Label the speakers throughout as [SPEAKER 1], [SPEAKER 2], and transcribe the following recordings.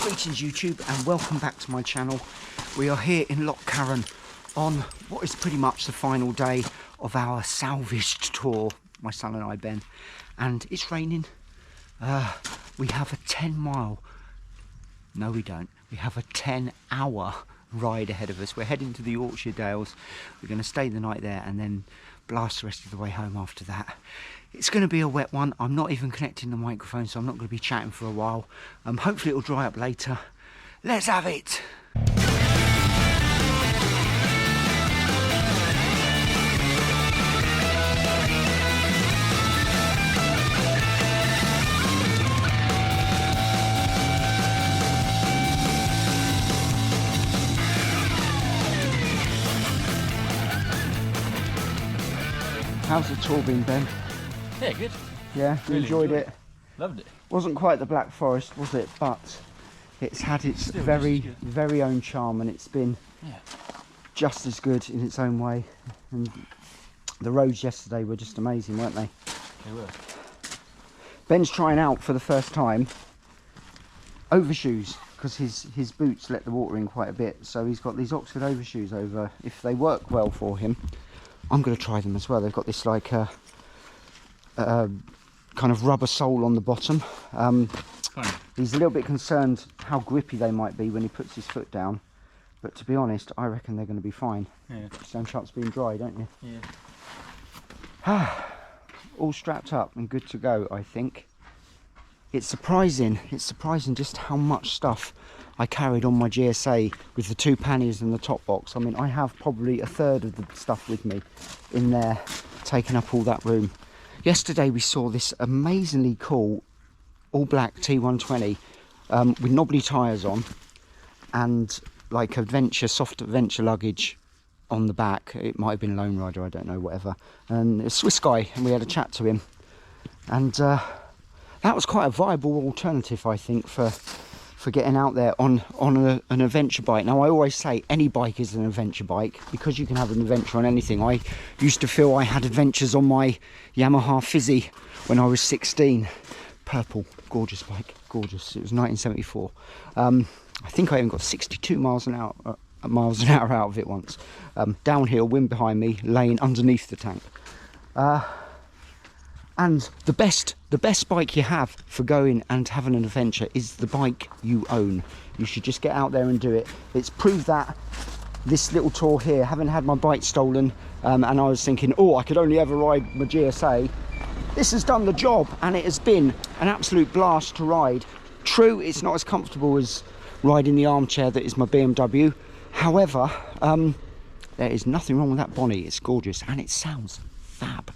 [SPEAKER 1] Greetings YouTube and welcome back to my channel. We are here in Loch Carron on what is pretty much the final day of our salvaged tour, my son and I, Ben, and it's raining. We have a 10-mile, no we don't, we have a 10-hour ride ahead of us. We're heading to the Yorkshire Dales. We're going to stay the night there and then blast the rest of the way home after that. It's going to be a wet one. I'm not even connecting the microphone, so I'm not going to be chatting for a while. Hopefully it'll dry up later. Let's have it. How's the tour been, Ben?
[SPEAKER 2] Yeah, good.
[SPEAKER 1] Yeah, you really enjoyed it?
[SPEAKER 2] Loved it.
[SPEAKER 1] Wasn't quite the Black Forest, was it? But it's had its very own charm, and it's been just as good in its own way. And the roads yesterday were just amazing, weren't they?
[SPEAKER 2] They were.
[SPEAKER 1] Ben's trying out for the first time overshoes, because his boots let the water in quite a bit. So he's got these Oxford overshoes over. If they work well for him, I'm going to try them as well. They've got this like kind of rubber sole on the bottom. He's a little bit concerned how grippy they might be when he puts his foot down, but to be honest, I reckon they're going to be fine. Yeah. Same chance being dry, don't you? Yeah. All strapped up and good to go, I think. It's surprising just how much stuff I carried on my GSA with the 2 panniers and the top box. I mean, I have probably a third of the stuff with me in there, taking up all that room. Yesterday we saw this amazingly cool all black T120 with knobbly tyres on and like soft adventure luggage on the back. It might have been Lone Rider, I don't know, whatever. And a Swiss guy, and we had a chat to him. And that was quite a viable alternative, I think, for getting out there on an adventure bike. Now, I always say any bike is an adventure bike because you can have an adventure on anything. I used to feel I had adventures on my Yamaha Fizzy when I was 16. Purple, gorgeous bike, gorgeous. It was 1974. I think I even got 62 miles an hour out of it once. Downhill, wind behind me, laying underneath the tank. And the best bike you have for going and having an adventure is the bike you own. You should just get out there and do it. It's proved that this little tour here, having had my bike stolen, and I was thinking, oh, I could only ever ride my GSA. This has done the job, and it has been an absolute blast to ride. True, it's not as comfortable as riding the armchair that is my BMW. However, there is nothing wrong with that bonnet. It's gorgeous, and it sounds fab.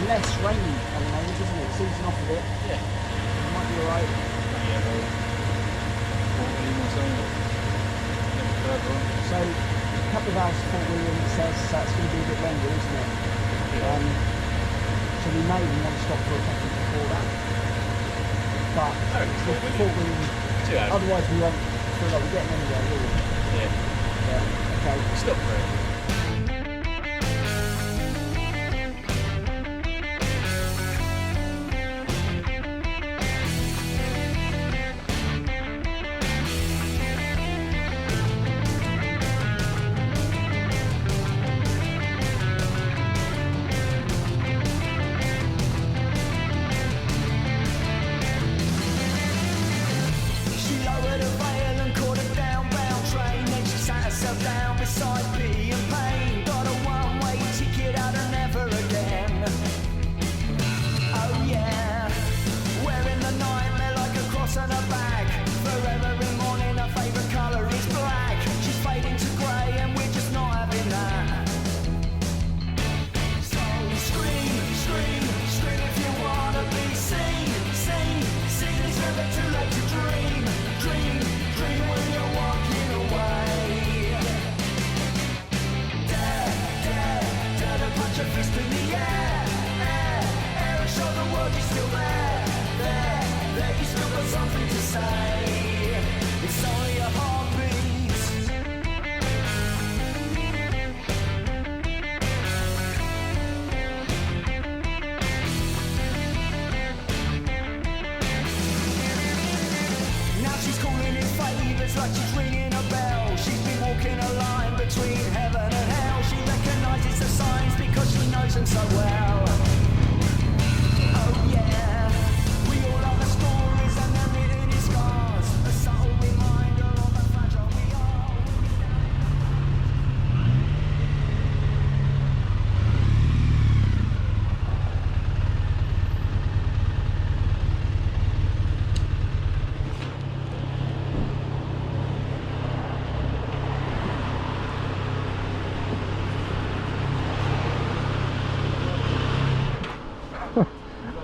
[SPEAKER 1] Less rainy at the moment, isn't it? Season off a bit. Yeah. It might be alright. So, a couple of hours before it says it's going to be a bit longer, isn't it? Yeah. So we may even want to stop for a coffee before that. But before otherwise we won't feel like we're getting anywhere, will we? Yeah. Okay. Stop for it.
[SPEAKER 3] Down beside me still there, there, you still got something to say. It's only a heartbeat. Now she's calling in favours like she's ringing a bell. She's been walking a line between heaven and hell. She recognises the signs because she knows them so well. Oh yeah, we all love the stories and they're written in scars. A subtle reminder of how fragile we are.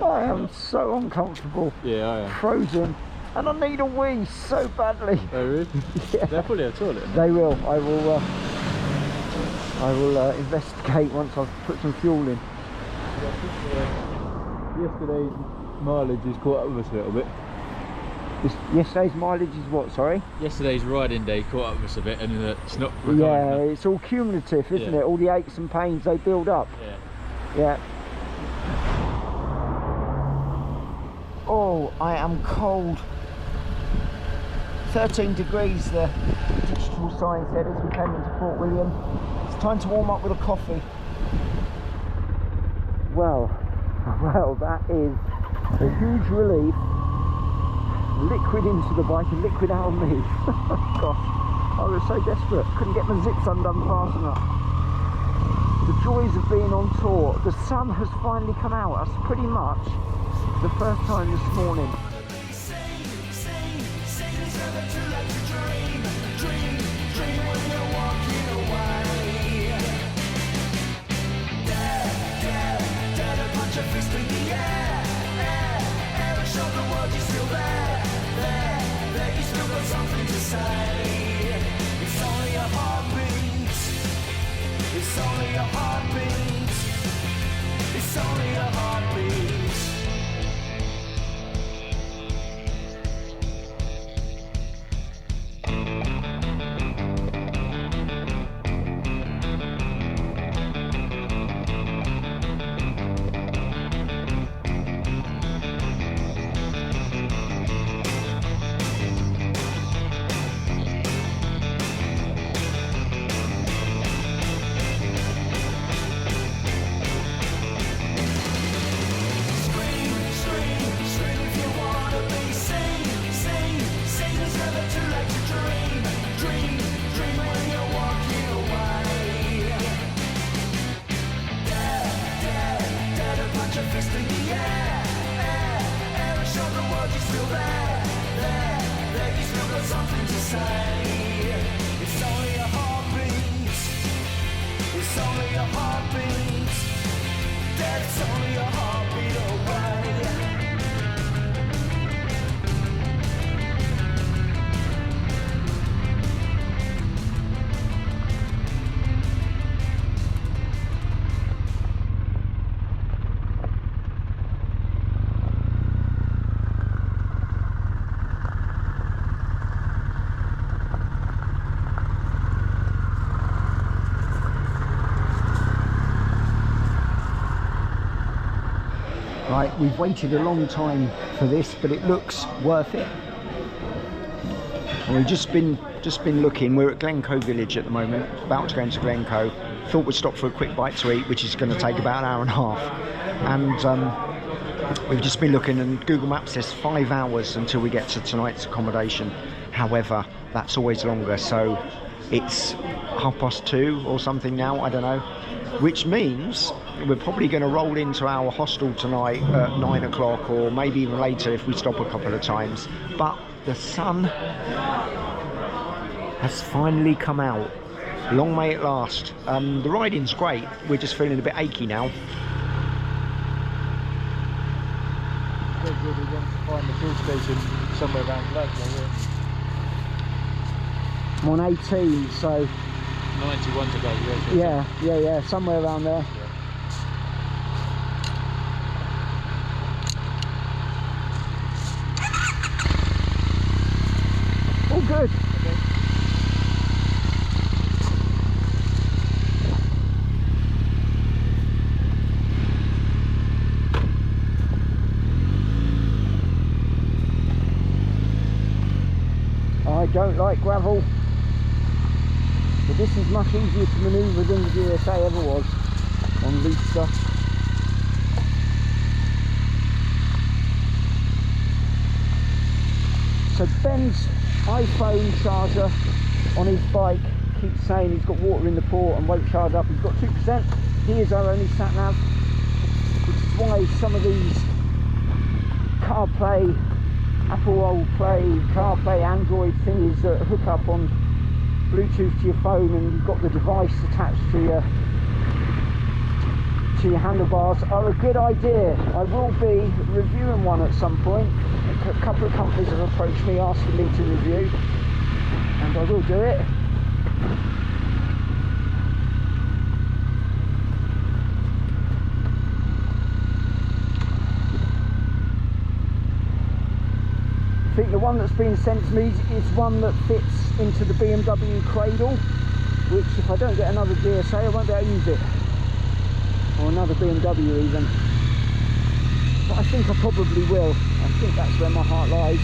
[SPEAKER 1] I am so uncomfortable,
[SPEAKER 2] Yeah, I am.
[SPEAKER 1] frozen, and I need a wee so badly.
[SPEAKER 2] Oh, really?
[SPEAKER 1] Yeah.
[SPEAKER 2] They're probably a toilet.
[SPEAKER 1] They will. I will investigate once I've put some fuel in.
[SPEAKER 2] Yesterday's mileage has caught up with us a little bit.
[SPEAKER 1] Yesterday's mileage is what? Sorry.
[SPEAKER 2] Yesterday's riding day caught up with us a bit, and it's not.
[SPEAKER 1] Yeah, it's all cumulative, isn't
[SPEAKER 2] Yeah.
[SPEAKER 1] it? All the aches and pains, they build up.
[SPEAKER 2] Yeah.
[SPEAKER 1] Yeah. Oh, I am cold. 13 degrees, the digital sign said as we came into Fort William. It's time to warm up with a coffee. Well, that is a huge relief. Liquid into the bike and liquid out of me. Gosh, I was so desperate. Couldn't get my zips undone fast enough. The joys of being on tour. The sun has finally come out. That's pretty much the first time this morning.
[SPEAKER 3] It's only a heartbeat. It's only a heartbeat. It's only a heartbeat.
[SPEAKER 1] Right, we've waited a long time for this, but it looks worth it. And we've just been looking. We're at Glencoe village at the moment, about to go into Glencoe. Thought we'd stop for a quick bite to eat, which is going to take about an hour and a half. And we've just been looking, and Google Maps says 5 hours until we get to tonight's accommodation. However, that's always longer, so it's 2:30 or something now, I don't know. Which means we're probably going to roll into our hostel tonight at 9 o'clock, or maybe even later if we stop a couple of times. But the sun has finally come out. Long may it last. The riding's great. We're just feeling a bit achy now.
[SPEAKER 2] We want to find the fuel station somewhere around Glencoe.
[SPEAKER 1] I'm on 18, so
[SPEAKER 2] 91 to go.
[SPEAKER 1] yeah, somewhere around there. don't like gravel, but this is much easier to manoeuvre than the GSA ever was on loose stuff. So Ben's iPhone charger on his bike keeps saying he's got water in the port and won't charge up. He's got 2%. He is our only sat nav, which is why some of these CarPlay, Apple Play, CarPlay, Android thingies that hook up on Bluetooth to your phone and you've got the device attached to your handlebars are a good idea. I will be reviewing one at some point. A couple of companies have approached me asking me to review, and I will do it. I think the one that's been sent to me is one that fits into the BMW cradle, which if I don't get another GSA I won't be able to use it, or another BMW even, but I think I probably will. I think that's where my heart lies.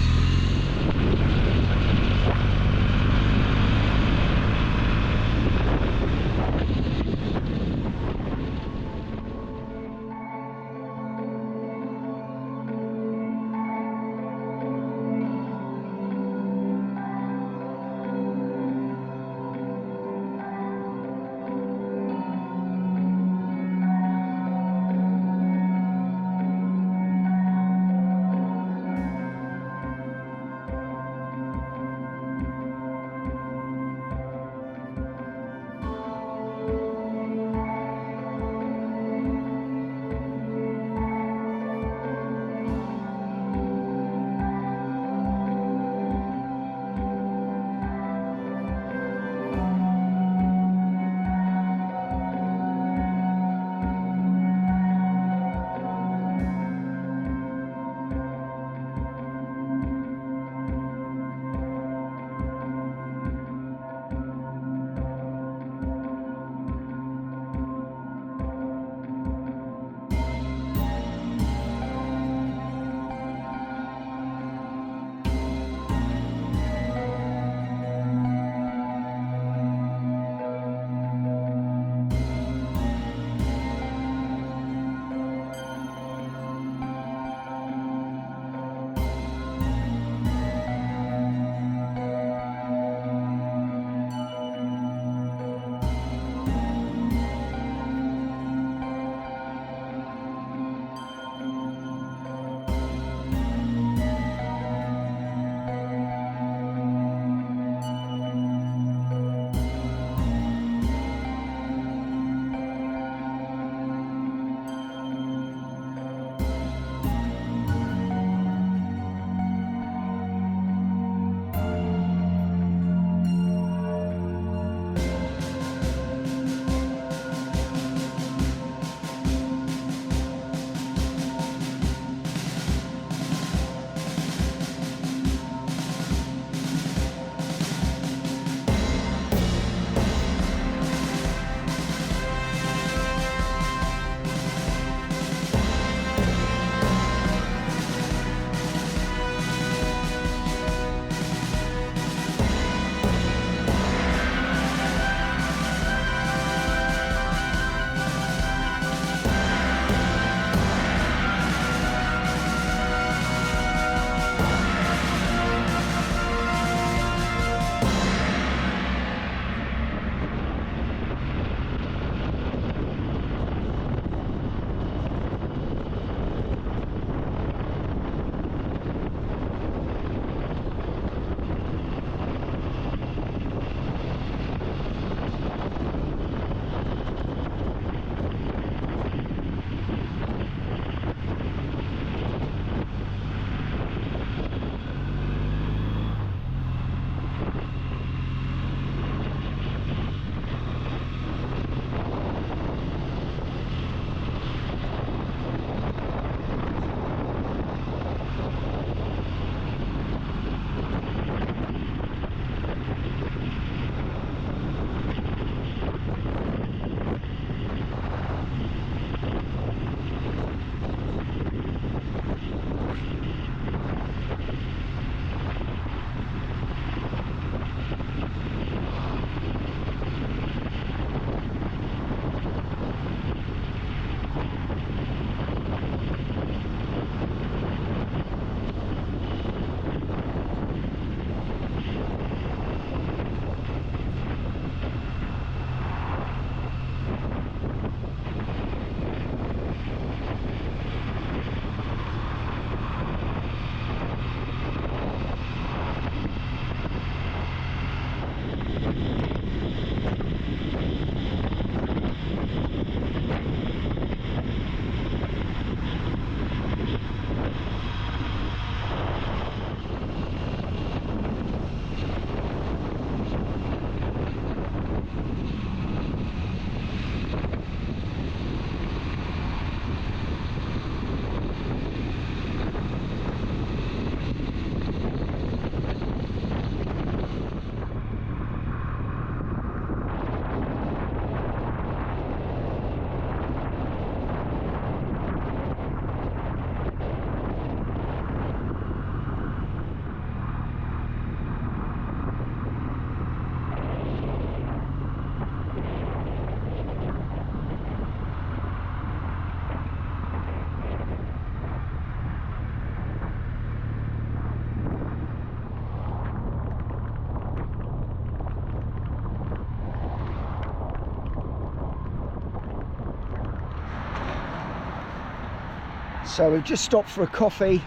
[SPEAKER 1] So we've just stopped for a coffee.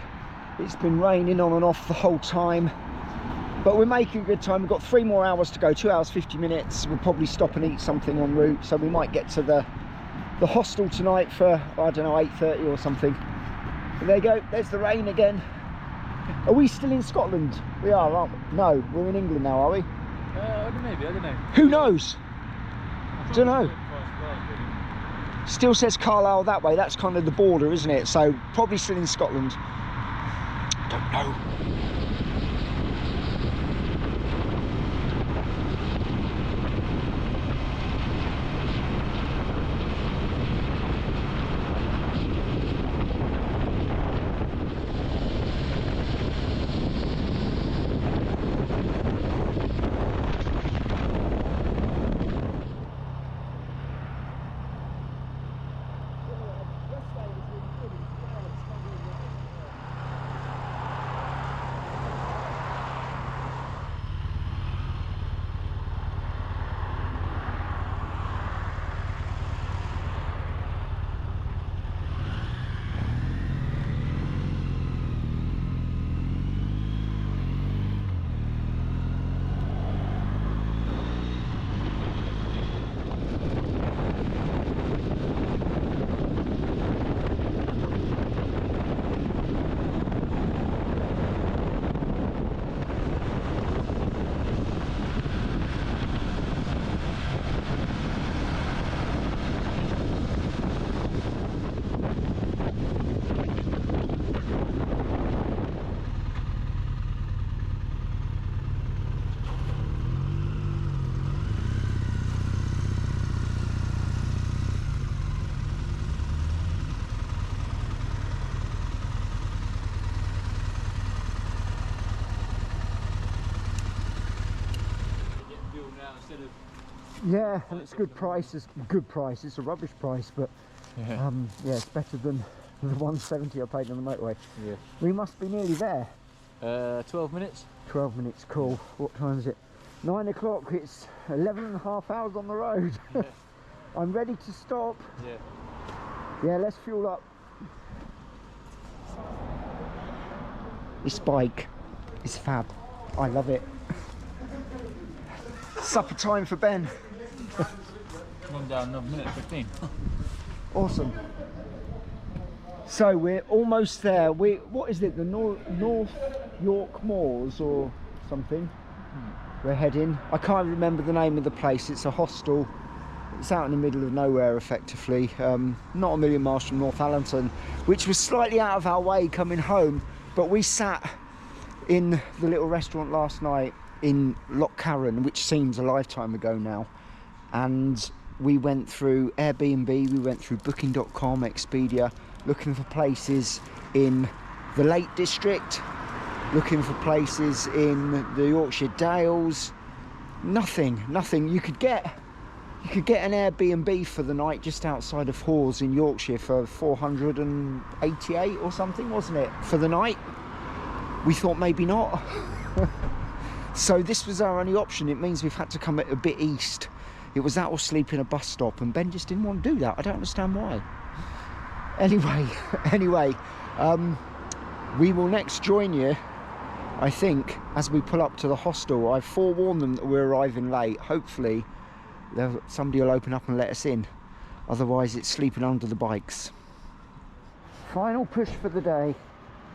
[SPEAKER 1] It's been raining on and off the whole time, but we're making good time. We've got 3 more hours to go, 2 hours 50 minutes. We'll probably stop and eat something en route, so we might get to the hostel tonight for, I don't know, 8:30 or something. But there you go, there's the rain again. Are we still in Scotland? We are, aren't we? No, we're in England now, are we?
[SPEAKER 2] Maybe, I don't know.
[SPEAKER 1] Who knows? Don't know. Still says Carlisle that way. That's kind of the border, isn't it? So probably still in Scotland. Don't know. Yeah, and it's good price. It's good price. It's a rubbish price, but yeah, it's better than the 170 I paid on the motorway.
[SPEAKER 2] Yeah.
[SPEAKER 1] We must be nearly there.
[SPEAKER 2] 12 minutes.
[SPEAKER 1] 12 minutes, cool. What time is it? 9 o'clock. It's 11 and a half hours on the road.
[SPEAKER 2] Yeah.
[SPEAKER 1] I'm ready to stop.
[SPEAKER 2] Yeah.
[SPEAKER 1] Yeah, let's fuel up. This bike is fab. I love it. Supper time for Ben.
[SPEAKER 2] Run down another minute 15.
[SPEAKER 1] Awesome. So we're almost there. What is it? The North York Moors or something? We're heading. I can't remember the name of the place. It's a hostel. It's out in the middle of nowhere, effectively. Not a million miles from Northallerton, which was slightly out of our way coming home. But we sat in the little restaurant last night in Loch Carron, which seems a lifetime ago now, and we went through Airbnb, we went through booking.com, Expedia, looking for places in the Lake District, looking for places in the Yorkshire Dales. Nothing. You could get an Airbnb for the night just outside of Hawes in Yorkshire for 488 or something, wasn't it, for the night? We thought maybe not. So this was our only option. It means we've had to come a bit east. It was that or sleep in a bus stop, and Ben just didn't want to do that. I don't understand why. Anyway, we will next join you, I think, as we pull up to the hostel. I've forewarned them that we're arriving late. Hopefully somebody will open up and let us in. Otherwise it's sleeping under the bikes. Final push for the day.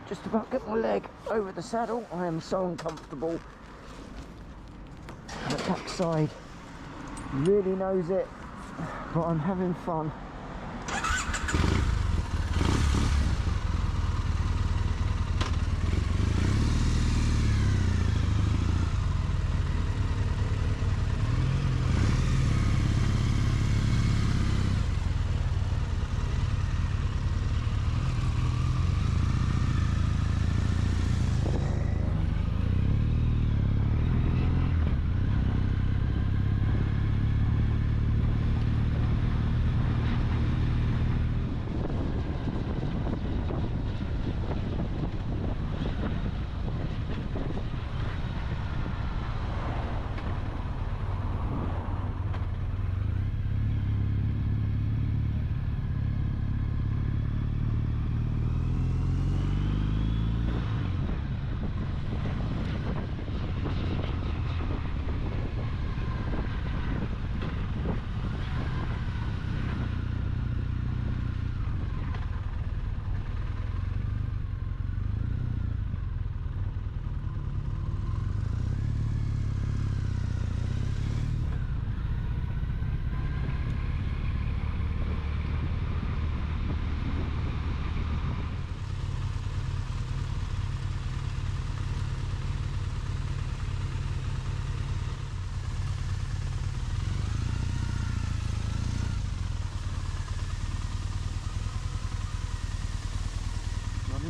[SPEAKER 1] Just about get my leg over the saddle. I am so uncomfortable. The backside really knows it, but I'm having fun.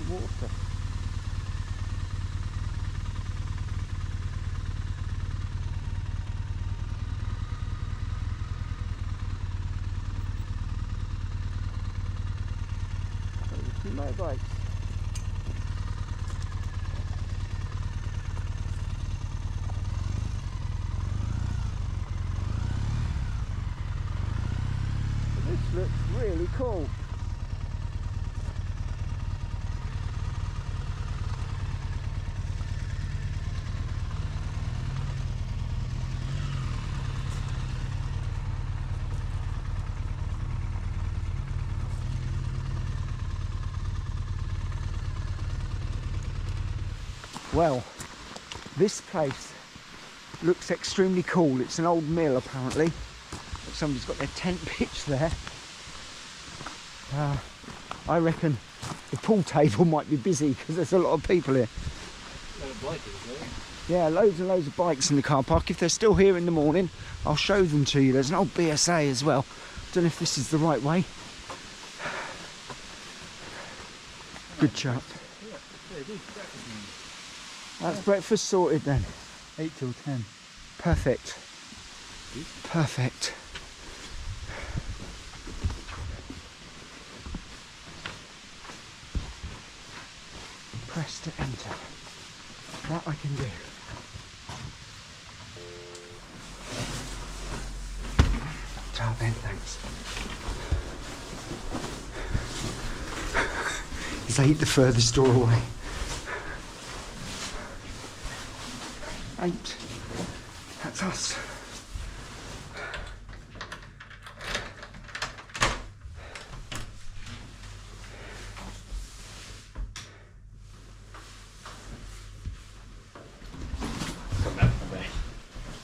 [SPEAKER 1] the water. Two motorbikes. This looks really cool. Well, this place looks extremely cool. It's an old mill apparently. Somebody's got their tent pitched there. I reckon the pool table might be busy because there's a lot of people here. Yeah, loads and loads of bikes in the car park. If they're still here in the morning, I'll show them to you. There's an old BSA as well. Don't know if this is the right way. Good chap. That's breakfast sorted then.
[SPEAKER 2] 8 till 10.
[SPEAKER 1] Perfect. Perfect. Press to enter. That I can do. Ta then, thanks. He's 8 the furthest door away. 8. That's us.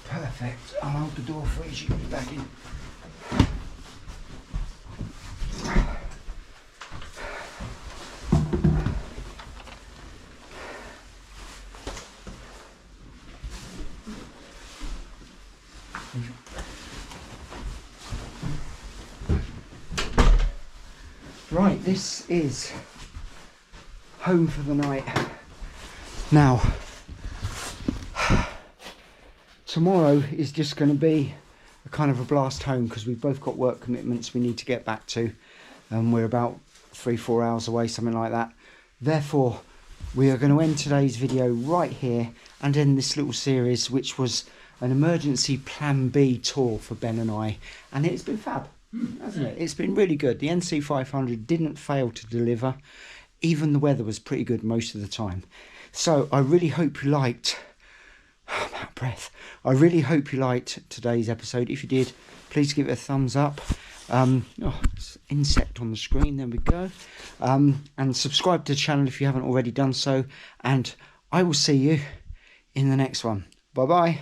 [SPEAKER 1] Perfect. I'll hold the door for you so you can be back in. Right, this is home for the night. Now, tomorrow is just going to be a kind of a blast home because we've both got work commitments we need to get back to. We're about 3-4 hours away, something like that. Therefore, we are going to end today's video right here and end this little series, which was an emergency plan B tour for Ben and I. And it's been fab, hasn't it? It's been really good. The NC500 didn't fail to deliver. Even the weather was pretty good most of the time. So I really hope you liked... I'm out of breath. I really hope you liked today's episode. If you did, please give it a thumbs up. It's insect on the screen, there we go. And subscribe to the channel if you haven't already done so. And I will see you in the next one. Bye bye.